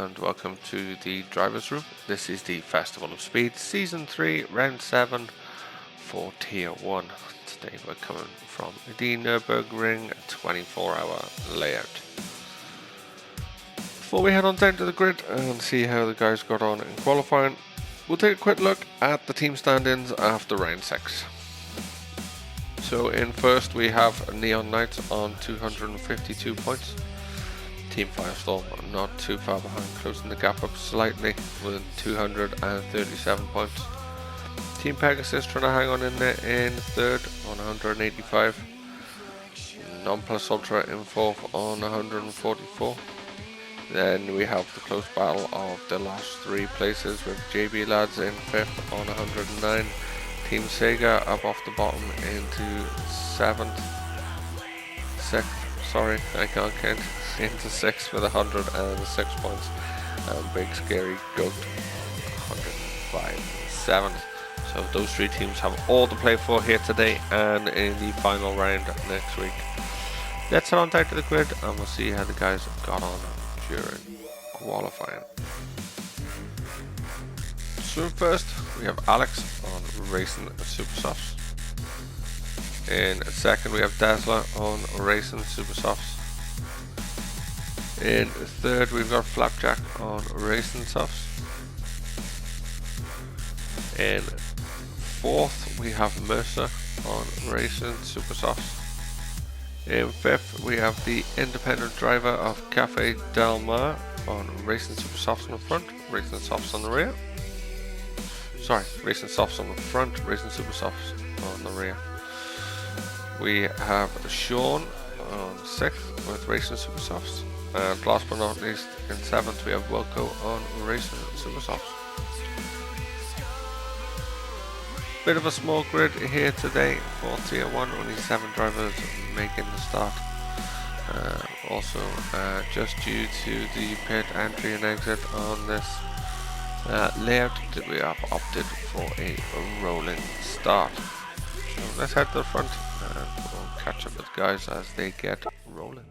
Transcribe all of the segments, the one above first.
and welcome to the Driver's Room. This is the Festival of Speed Season 3 Round 7 for Tier 1. Today we're coming from the Nürburgring 24-hour layout. Before we head on down to the grid and see how the guys got on in qualifying, we'll take a quick look at the team stand-ins after round 6. So in first we have Neon Knights on 252 points. Team Firestorm not too far behind, closing the gap up slightly with 237 points. Team Pegasus trying to hang on in there in third on 185. Non-Plus Ultra in fourth on 144. Then we have the close battle of the last three places with JB Lads in fifth on 109. Team Sega up off the bottom into sixth, I can't count, into sixth with 106 points, and Big Scary Goat 105 seventh. So those three teams have all to play for here today and in the final round next week. Let's head on down to the grid and we'll see how the guys got on during qualifying. So first we have Alex on Racing Supersofts. In second we have Dazzler on Racing Supersofts. In third we've got Flapjack on Racing Softs. In fourth we have Mercer on Racing Supersofts. In fifth we have the independent driver of Cafe Del Mar on Racing Supersofts on the front, Racing Softs on the rear. Racing Softs on the front, Racing Supersofts on the rear. We have Sean on 6th with Racing Supersofts, and last but not least in 7th we have Wilco on Racing Supersofts. Bit of a small grid here today for Tier 1, only 7 drivers making the start. Also just due to the pit entry and exit on this layout that we have opted for a rolling start. So let's head to the front and we'll catch up with guys as they get rolling.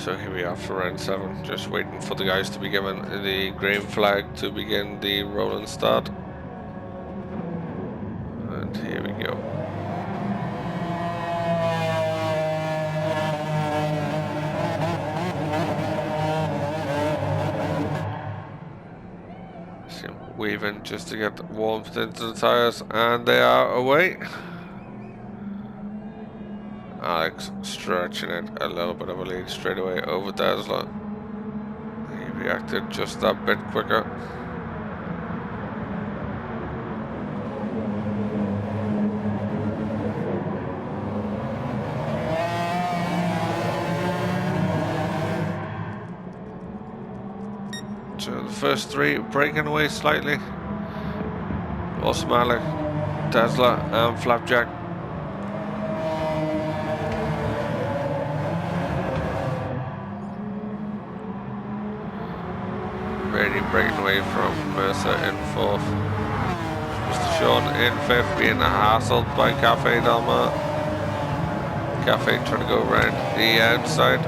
So here we are for round 7, just waiting for the guys to be given the green flag to begin the rolling start. And here we go. Weaving just to get warmth into the tyres, and they are away. Alex stretching it a little bit of a lead straight away over Dazzler. He reacted just that bit quicker. So the first three breaking away slightly. Osmalik, Dazzler and Flapjack. Really breaking away from Mercer in 4th. Mr. Sean in 5th being hassled by Cafe Del Mar. Cafe trying to go around the outside.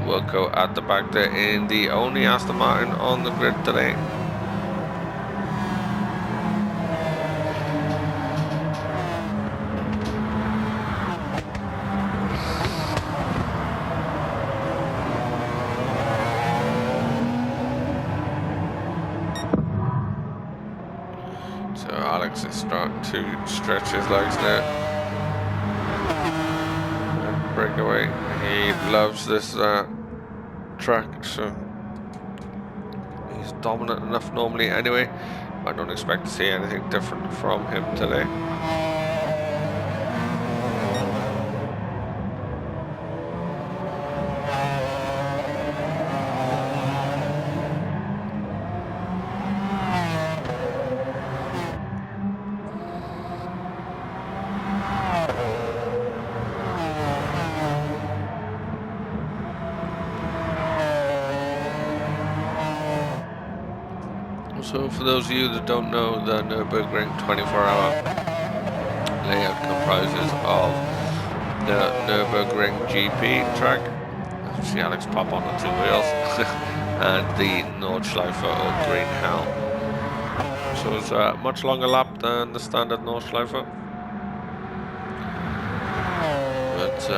Wilco at the back there in the only Aston Martin on the grid today. So Alex is starting to stretch his legs now. And break away. He loves this track, so he's dominant enough normally anyway. I don't expect to see anything different from him today. So for those of you that don't know, the Nürburgring 24-hour layout comprises of Nürburgring GP track. See Alex pop on the 2 wheels. And the Nordschleife or Green Hell. So it's a much longer lap than the standard Nordschleife. But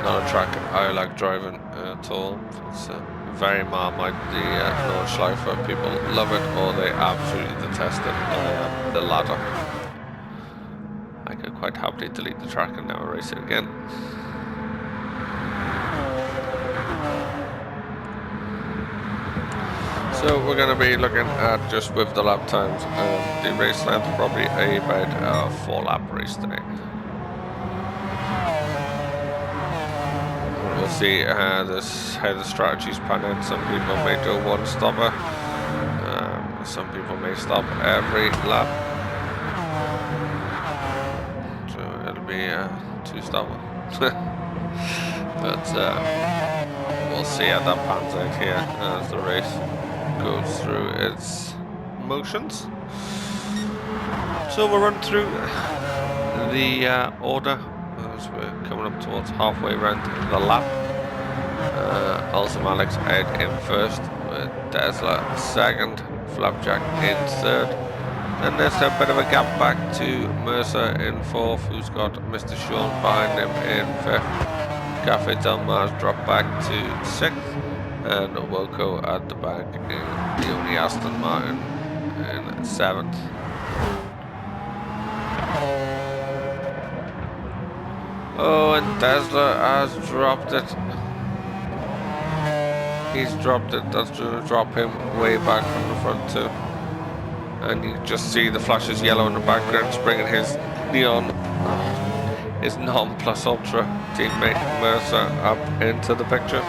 not a track I like driving at all. It's very Marmite, the Nordschleife. People love it or they absolutely detest it. The latter. I could quite happily delete the track and never race it again. So we're going to be looking at just with the lap times and the race length, probably about a 4-lap race today. We'll see how the strategies pan out. Some people may do a 1-stopper, some people may stop every lap, so it'll be a 2-stopper. But we'll see how that pans out here as the race goes through its motions. So we'll run through the order as we're coming up towards halfway around the lap. Also Alex out in first, with Tesla second, Flapjack in third. And there's a bit of a gap back to Mercer in fourth, who's got Mr. Sean behind him in fifth. Cafe Del Mar's dropped back to sixth. And Wilco at the back in the only Aston Martin in seventh. Oh, and Tesla has dropped it. He's dropped it. That's going to drop him way back from the front too. And you just see the flashes yellow in the background. It's bringing his neon, his non-plus ultra teammate Mercer up into the picture.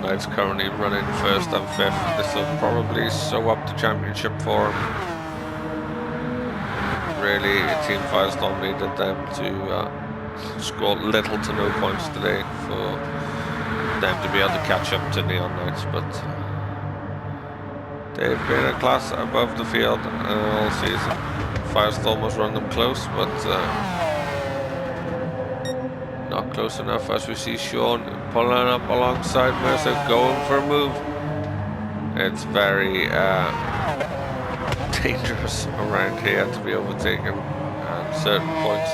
Knight's currently running first and fifth. This will probably sew up the championship for him. Really, Team Firestorm needed them to score little to no points today for them to be able to catch up to Neon Knights, but they've been a class above the field all season. Firestorm has run them close, but not close enough, as we see Sean pulling up alongside Mercer, going for a move. It's very dangerous around here to be overtaken at certain points.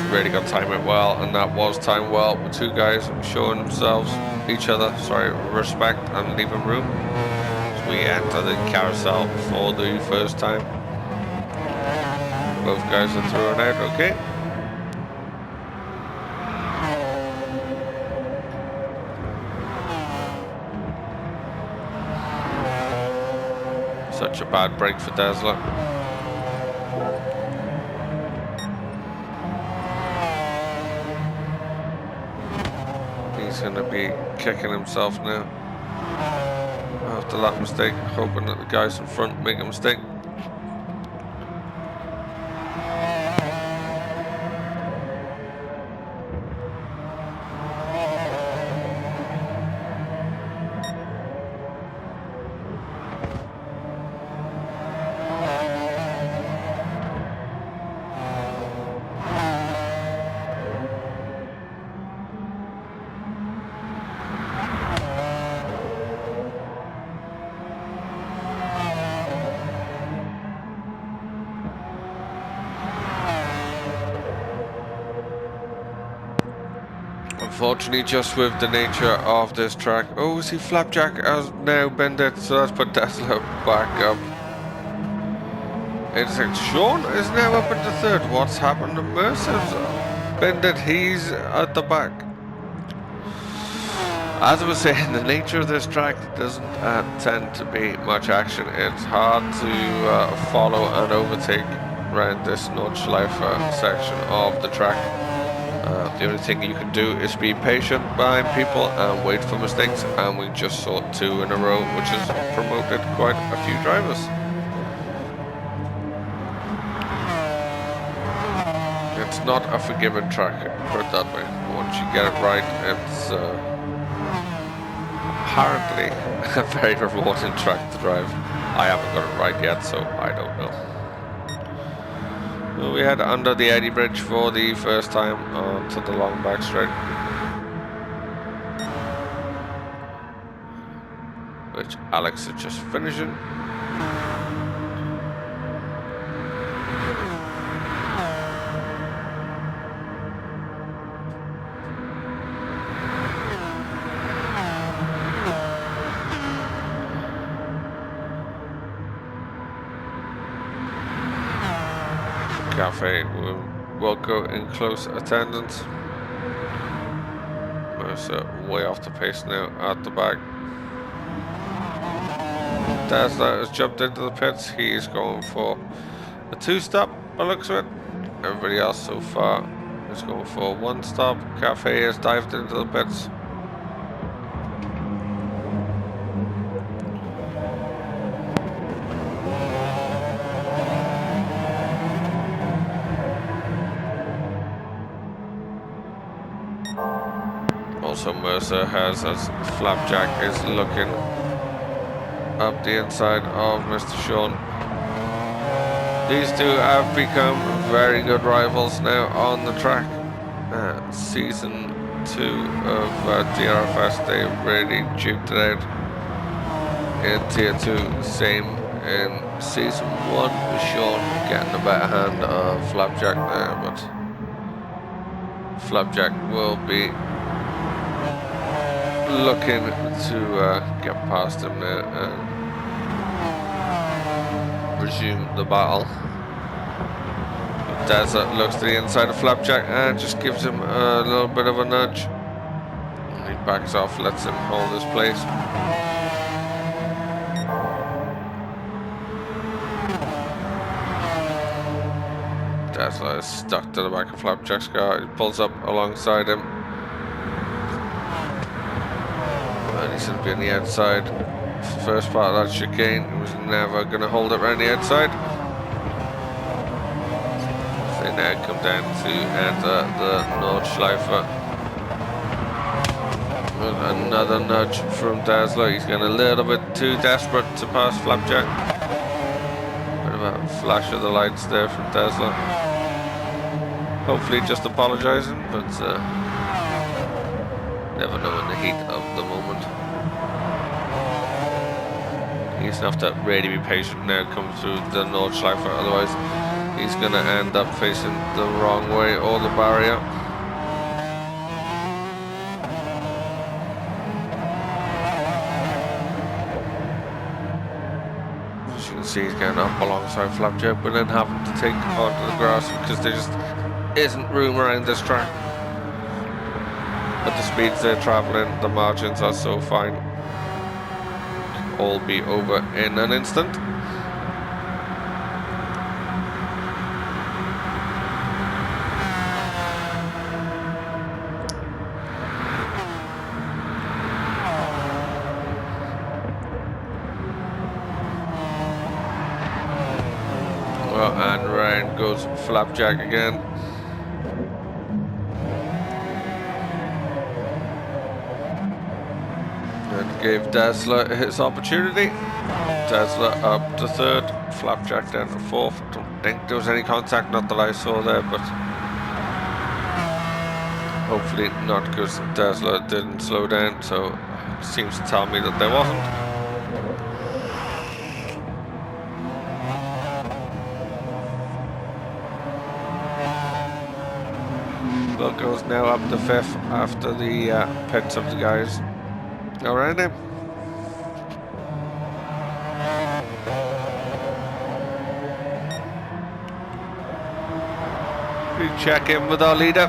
He's really got to time it well, and that was timed well with two guys showing themselves, each other, respect and leaving room. As we enter the carousel for the first time. Both guys are thrown out, okay. Such a bad break for Tesla. He's going to be kicking himself now after that mistake, hoping that the guys in front make a mistake. Unfortunately, just with the nature of this track. Oh, we see Flapjack has now bended, so that's put Tesla back up. It's like Sean is now up into third. What's happened to Mercer's bended? He's at the back. As I was saying, the nature of this track doesn't tend to be much action. It's hard to follow and overtake around this Nordschleife section of the track. The only thing you can do is be patient behind people and wait for mistakes, and we just saw 2 in a row, which has promoted quite a few drivers. It's not a forgiving track, put it that way. Once you get it right, it's apparently a very rewarding track to drive. I haven't got it right yet, so I don't know. Well, we head under the Eddy Bridge for the first time onto the long back straight, which Alex is just finishing. Cafe will go in close attendance. Mercer way off the pace now at the back. Tesla has jumped into the pits. He is going for a 2-stop by the looks of it. Everybody else so far is going for a 1-stop. Cafe has dived into the pits. Also Mercer has, as Flapjack is looking up the inside of Mr. Sean. These two have become very good rivals now on the track. Season 2 of DRFS, they really duked it out in Tier 2. Same in Season 1, with Sean getting a better hand of Flapjack there, but Flapjack will be looking to get past him now and resume the battle. Desert looks to the inside of Flapjack and just gives him a little bit of a nudge. And he backs off, lets him hold his place. Tesla is stuck to the back of Flapjack's car. He pulls up alongside him. And he's going to be on the outside. First part of that chicane, he was never going to hold it around the outside. They now come down to enter the Nordschleife. Another nudge from Dazzler. He's getting a little bit too desperate to pass Flapjack. Bit of a flash of the lights there from Dazzler. Hopefully just apologising, but never know in the heat of the moment. He's going to have to really be patient now, come through the Nordschleife, otherwise he's going to end up facing the wrong way or the barrier. As you can see, he's getting up alongside Flapjack, but then having to take onto the grass because there just isn't room around this track. At the speeds they're travelling, the margins are so fine. All be over in an instant. Well, and round goes Flapjack again. Gave Dazzler his opportunity. Dazzler up to third, Flapjack down to fourth. Don't think there was any contact, not that I saw there, but hopefully not, because Dazzler didn't slow down, so it seems to tell me that there wasn't. Well, goes now up to fifth after the pits of the guys around him. We check in with our leader.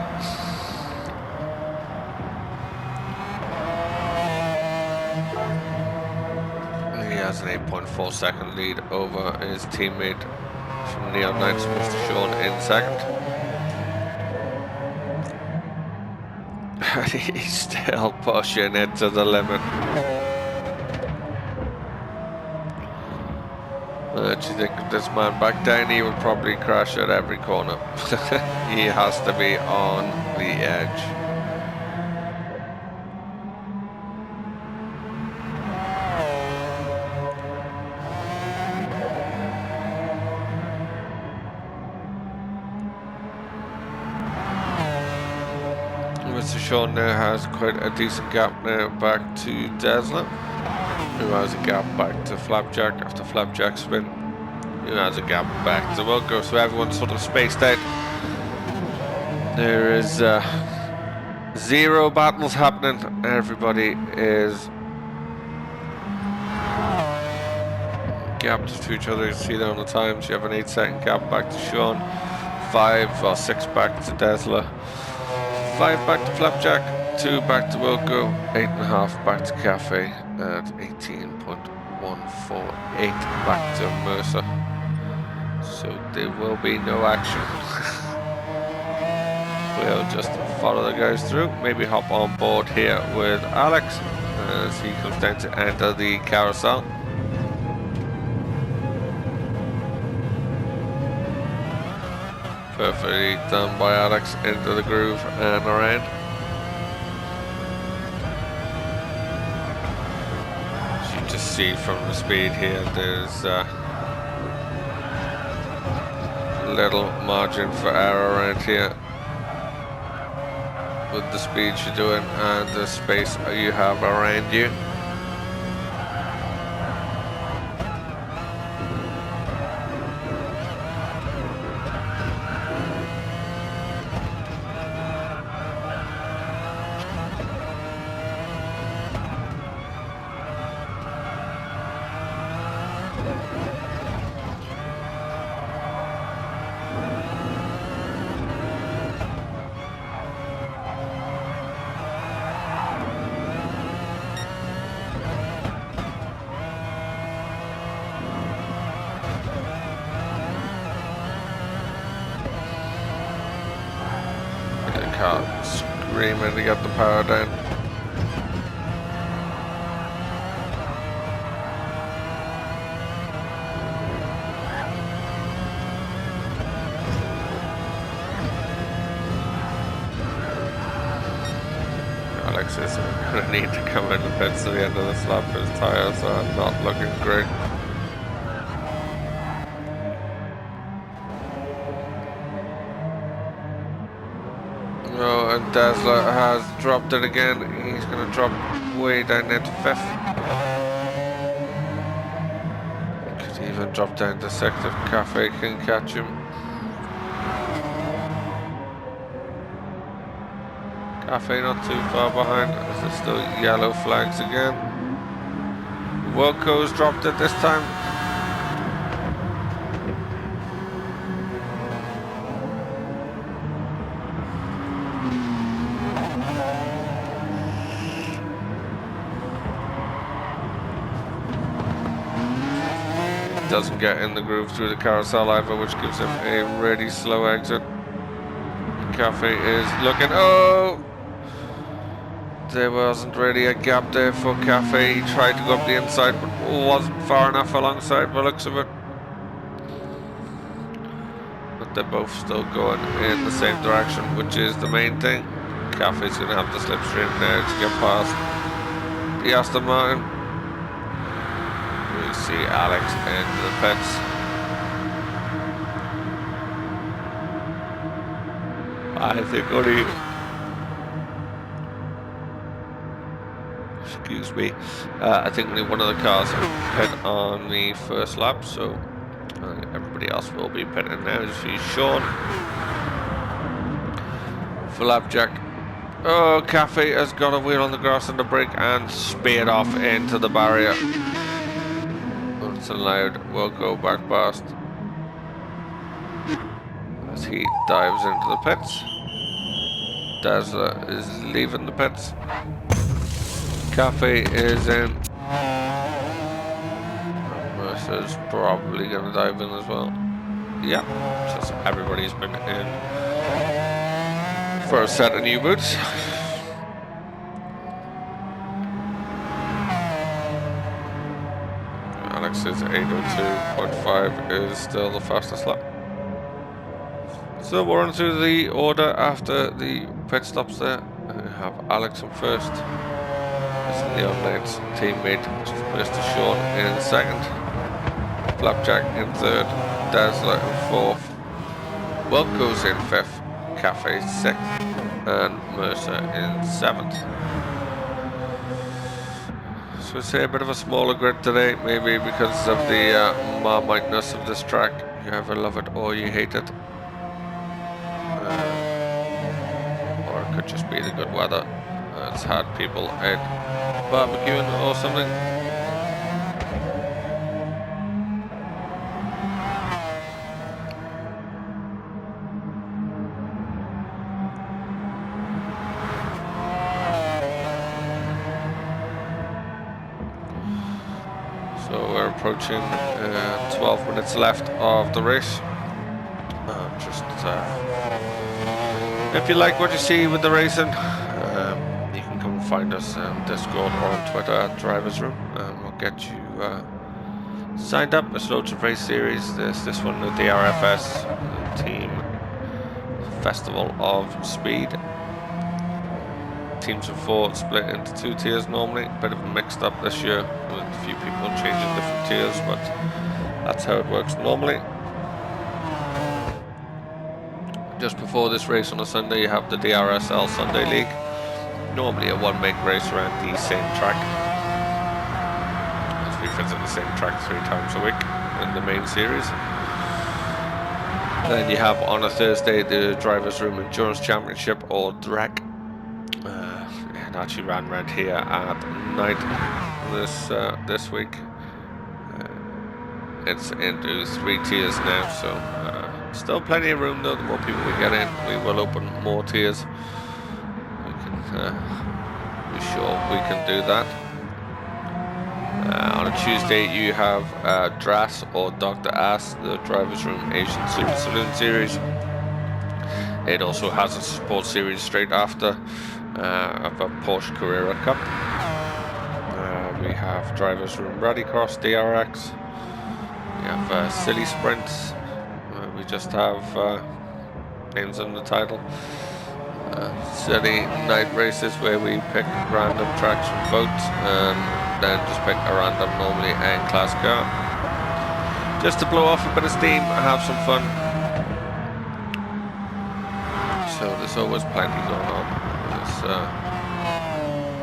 He has an 8.4 second lead over his teammate from from Neon Knights with Sean in second. And he's still pushing it to the limit. Do you think if this man back down, he would probably crash at every corner. He has to be on the edge. Mr. Sean now has quite a decent gap now back to Desla, who has a gap back to Flapjack after Flapjack spin, who has a gap back to Wilco, so everyone's sort of spaced out. There is 0 battles happening, everybody is gapped to each other. You see there on the times, you have an 8-second gap back to Sean, 5 or 6 back to Desla, 5 back to Flapjack, 2 back to Wilco, 8.5 back to Cafe, and 18.148 back to Mercer. So there will be no action. We'll just follow the guys through, maybe hop on board here with Alex as he comes down to enter the carousel. Perfectly done by Alex into the groove and around. As you just see from the speed here, there's little margin for error around here with the speed you're doing and the space you have around you. Screaming to get the power down. Alex is going to need to come in the pits at the end of this lap. His tyres are not looking great. Oh, and Dazzler has dropped it again. He's going to drop way down there to 5th. Could even drop down to 6th if Cafe can catch him. Cafe not too far behind, as there's still yellow flags again. Wilco's dropped it this time. Doesn't get in the groove through the carousel either, which gives him a really slow exit. Cafe is looking, oh! There wasn't really a gap there for Cafe. He tried to go up the inside, but wasn't far enough alongside by the looks of it. But they're both still going in the same direction, which is the main thing. Cafe's going to have the slipstream now to get past the Aston Martin. We see Alex into the pits. I think only... Excuse me. I think only one of the cars pit on the first lap, so everybody else will be pitting now. You see Sean. Flapjack. Oh, Cafe has got a wheel on the grass and the brake and speared off into the barrier. It's allowed, we'll go back past as he dives into the pits. Dazzler is leaving the pits. Cafe is in. Mercer's probably going to dive in as well. yeah, just everybody's been in for a set of new boots. Alex's 802.5 is still the fastest lap. So we're on to the order after the pit stops there. We have Alex in first. It's Leon Knight's teammate, Mr. Sean in second. Flapjack in third. Dazzler in fourth. Wilco's in fifth. Cafe sixth. And Mercer in seventh. So we say a bit of a smaller grid today, maybe because of the marmiteness of this track. You either love it or you hate it. Or it could just be the good weather. It's had people out barbecuing or something. So we're approaching 12 minutes left of the race. If you like what you see with the racing, you can come find us on Discord or on Twitter at Driversroom, and we'll get you signed up. There's loads of race series. There's this one, the DRFS Team Festival of Speed. Teams of 4 split into 2 tiers normally. A bit of a mixed up this year with a few people changing different tiers, but that's how it works normally. Just before this race on a Sunday, you have the DRSL Sunday League. Normally a one-make race around the same track. As we visit the same track 3 times a week in the main series. Then you have on a Thursday the Driversroom Endurance Championship, or DREC. It actually ran around here at night this week. It's into 3 tiers now, so still plenty of room though. The more people we get in, we will open more tiers. We can be sure we can do that. On a Tuesday you have DRAS, or Dr. Ass, the Driversroom Asian Super Saloon Series. It also has a support series straight after of a Porsche Carrera Cup. We have Driversroom Rallycross DRX. We have Silly Sprints. We just have names on the title. Silly night races where we pick random tracks from boats and then just pick a random, normally N-class car. Just to blow off a bit of steam and have some fun. So there's always plenty going on. There's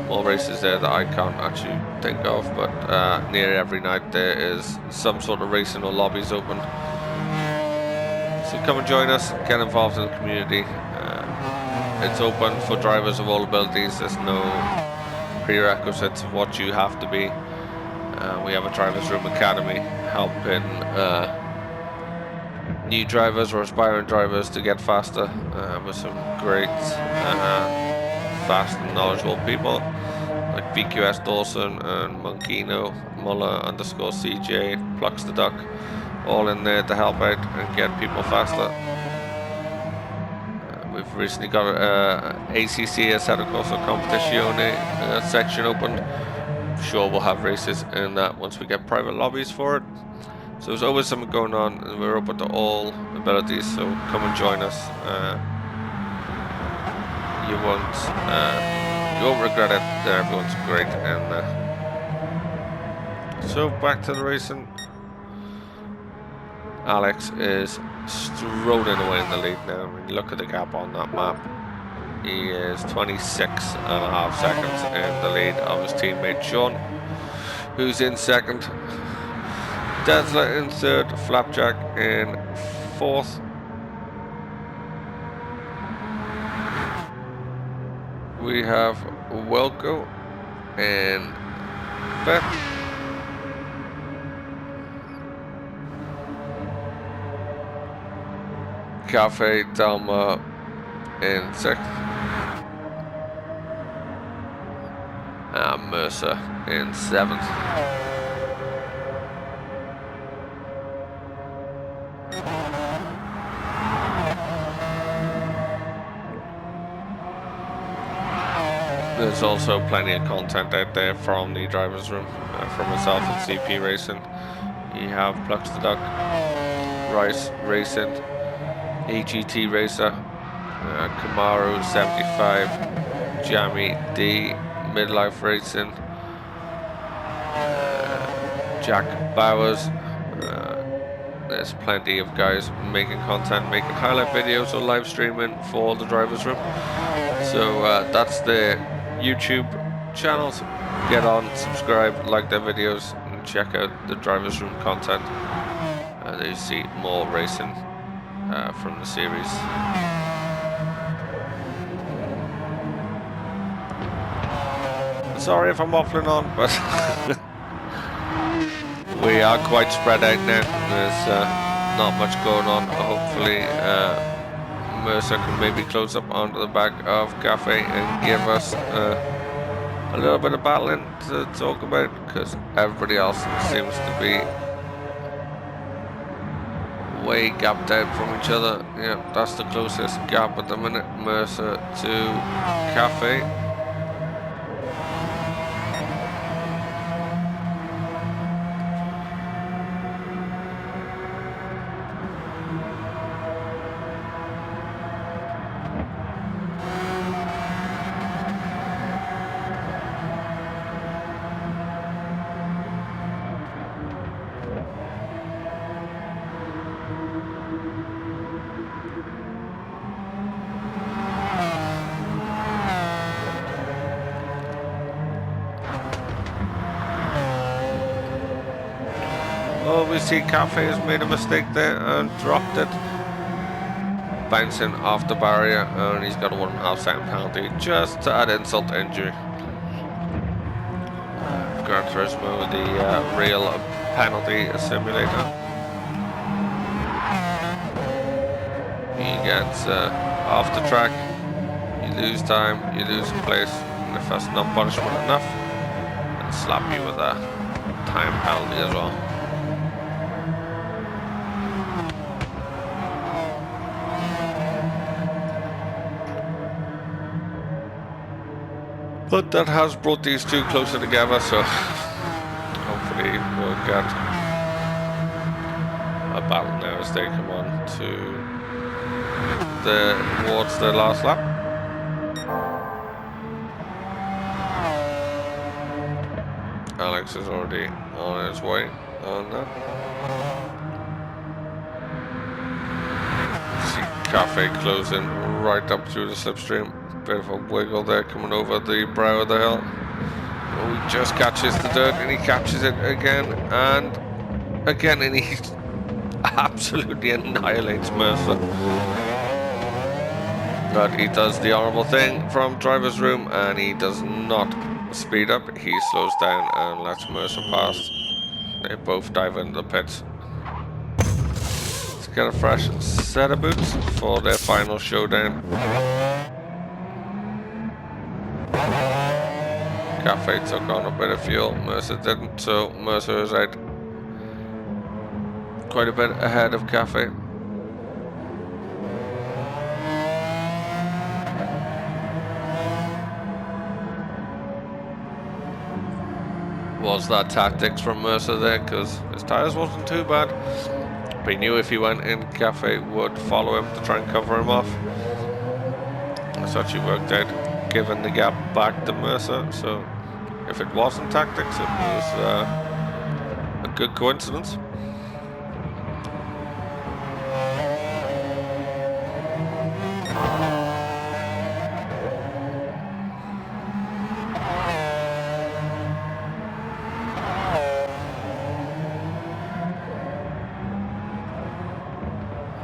more races there that I can't actually think of, but near every night there is some sort of racing or lobbies open. So come and join us, get involved in the community. It's open for drivers of all abilities. There's no prerequisites of what you have to be. We have a Driversroom Academy helping new drivers or aspiring drivers to get faster with some great fast and knowledgeable people like VQS Dawson and Monkino, Muller_CJ, Plucks the Duck, all in there to help out and get people faster. We've recently got ACC Corso Competizione section opened. I'm sure we'll have races in that once we get private lobbies for it. So there's always something going on, and we're open to all abilities, so come and join us. You won't regret it. Everyone's great. And so back to the racing. Alex is strolling away in the lead now. I mean, look at the gap on that map. He is 26.5 seconds in the lead of his teammate Sean, who's in second. Dazzler in third, Flapjack in fourth. We have Wilco in fifth. Cafe Dalma in sixth. And Mercer in seventh. There's also plenty of content out there from the Drivers Room, from myself and CP Racing. You have Plux the Duck, Rice Racing, AGT Racer, Kamaru 75, Jammy D, Midlife Racing, Jack Bowers. There's plenty of guys making content, making highlight videos or live streaming for the Drivers Room. So that's the YouTube channels. Get on, subscribe, like their videos, and check out the Drivers Room content. There you see more racing from the series. Sorry if I'm waffling on, but we are quite spread out now. There's not much going on. Hopefully Mercer can maybe close up onto the back of Cafe and give us a little bit of battling to talk about, because everybody else seems to be way gapped out from each other. Yeah, that's the closest gap at the minute, Mercer to Cafe. Oh, we see Cafe has made a mistake there and dropped it. Bouncing off the barrier, and he's got a 1.5 second penalty just to add insult to injury. Gran Turismo, the real penalty simulator. He gets off the track, you lose time, you lose a place, and if that's not punishment enough, then slap you with a time penalty as well. But that has brought these two closer together, so hopefully we'll get a battle now as they come on towards the last lap. Alex is already on his way on that. See Cafe closing right up through the slipstream. Bit of a wiggle there coming over the brow of the hill. Oh, he just catches the dirt and he catches it again and again, and he absolutely annihilates Mercer. But he does the honourable thing from Driver's Room and he does not speed up. He slows down and lets Mercer pass. They both dive into the pits. Let's get a fresh set of boots for their final showdown. Cafe took on a bit of fuel, Mercer didn't, so Mercer is out quite a bit ahead of Cafe. Was that tactics from Mercer there, because his tyres wasn't too bad, but he knew if he went in, Cafe would follow him to try and cover him off. That's actually worked out, giving the gap back to Mercer, so if it wasn't tactics, it was a good coincidence.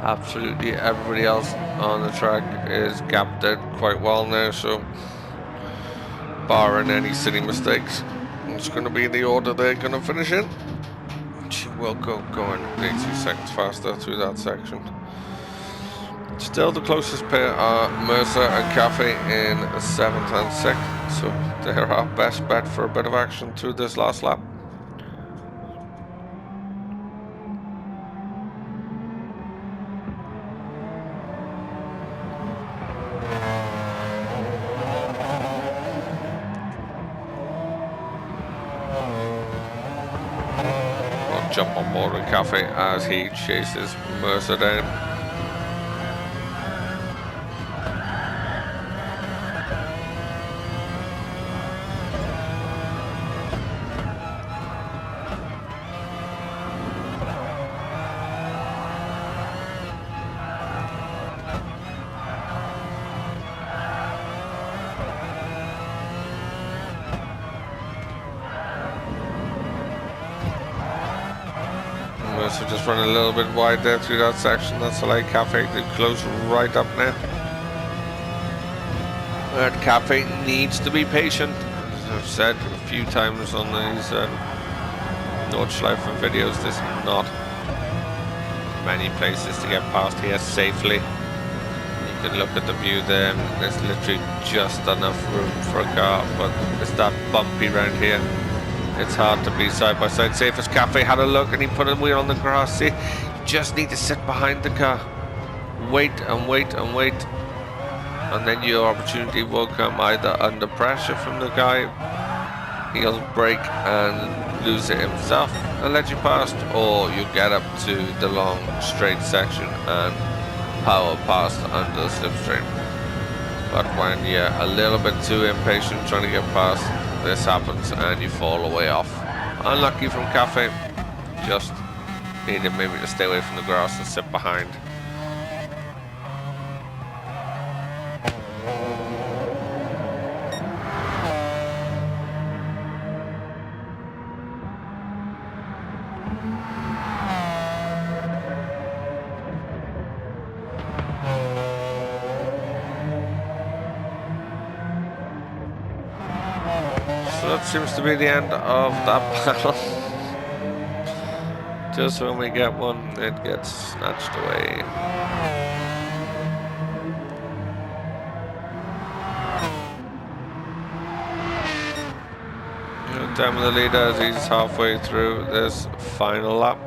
Absolutely everybody else on the track is gapped out quite well now, so barring any silly mistakes, it's going to be the order they're going to finish in. She will go going 80 seconds faster through that section. Still the closest pair are Mercer and Cafe in 7th and 6th, so they're our best bet for a bit of action through this last lap. jump on board with Cafe as he chases Mercer down. Mercer just running a little bit wide there through that section. That's the light Cafe to close right up now. But Cafe needs to be patient. As I've said a few times on these Nordschleifen videos, there's not many places to get past here safely. You can look at the view there, and there's literally just enough room for a car, but it's that bumpy round here. It's hard to be side by side safe. As Cafe had a look and he put a wheel on the grass. See, you just need to sit behind the car, wait and wait and wait, and then your opportunity will come either under pressure from the guy, he'll brake and lose it himself and let you past, or you get up to the long straight section and power past under the slipstream. But when you're a little bit too impatient trying to get past, this happens and you fall away off. Unlucky from Cafe, just needed maybe to stay away from the grass and sit behind. So that seems to be the end of that battle. Just when we get one, it gets snatched away. Down with the leader as he's halfway through this final lap.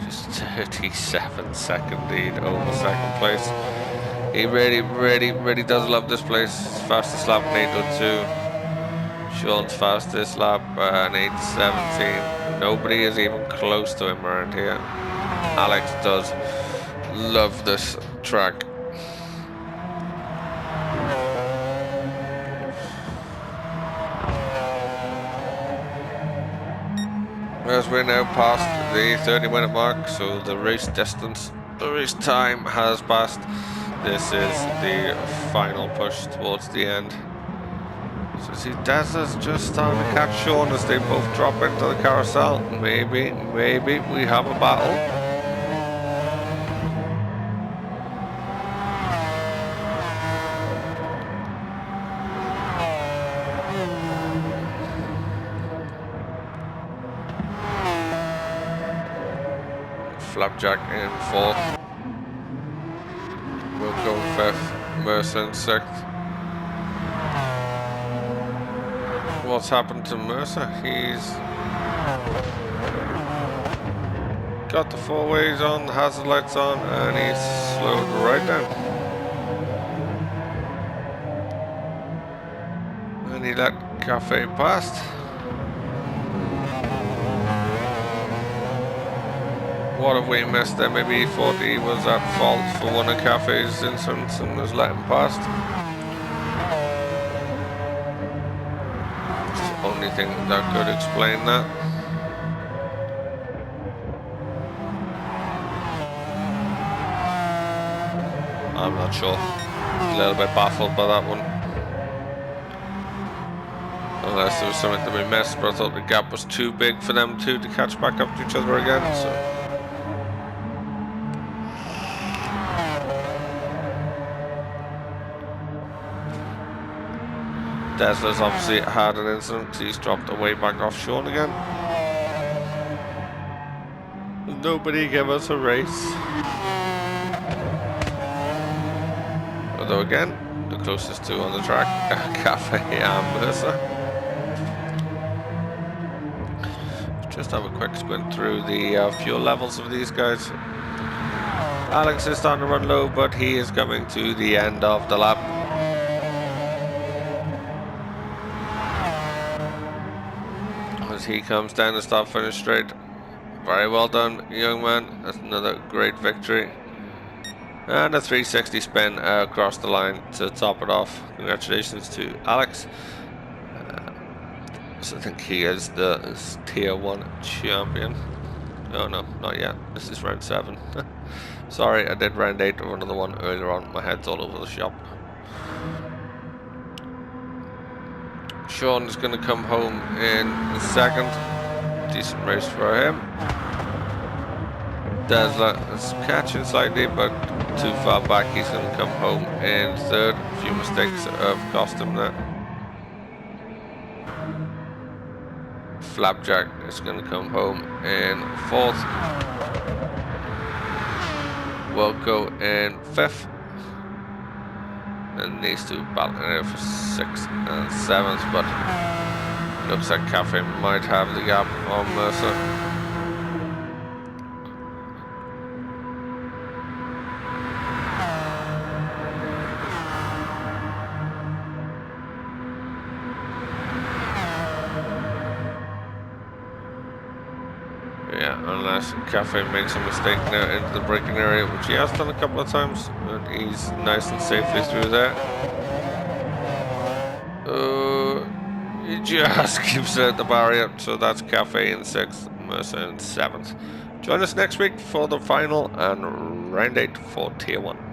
Just 37-second lead over second place. He really does love this place. Fastest lap in 8:02. Sean's fastest lap in 8:17. Nobody is even close to him around here. Alex does love this track. As we're now past the 30-minute mark, so the race distance, the race time has passed. This is the final push towards the end. So see, Dezza's just starting to catch Sean as they both drop into the carousel. Maybe we have a battle. Flapjack in fourth. We'll go fifth. Mercer in sixth. What's happened to Mercer? He's got the four ways on, the hazard lights on, and he's slowed right down. And he let Cafe past. What have we missed there? Maybe he thought he was at fault for one of Cafe's incidents and was let him past. It's the only thing that could explain that. I'm not sure. A little bit baffled by that one. Unless there was something that we missed, but I thought the gap was too big for them two to catch back up to each other again. So. Tesla's obviously had an incident because he's dropped away back off Sean again. Nobody give us a race. Although again, the closest two on the track, Cafe and Mercer. Just have a quick squint through the fuel levels of these guys. Alex is starting to run low, but he is coming to the end of the lap. he comes down the start finish straight. Very well done, young man. That's another great victory. And a 360 spin across the line to top it off. Congratulations to Alex. So I think he is the tier 1 champion. Oh no, not yet. This is round 7. Sorry, I did round 8 of another one earlier on. My head's all over the shop. Sean is going to come home in the second. Decent race for him. Desla is catching slightly, but too far back. He's going to come home in third. A few mistakes have cost him that. Flapjack is going to come home in fourth. Wilco in fifth. And these two battling it for 6th and 7th, but looks like Cafe might have the gap on Mercer. Yeah, unless Cafe makes a mistake now into the braking area, which he has done a couple of times, but he's nice and safely through there. He just keeps out the barrier, so that's Cafe in 6th, Mercer in 7th. Join us next week for the final and round 8 for Tier 1.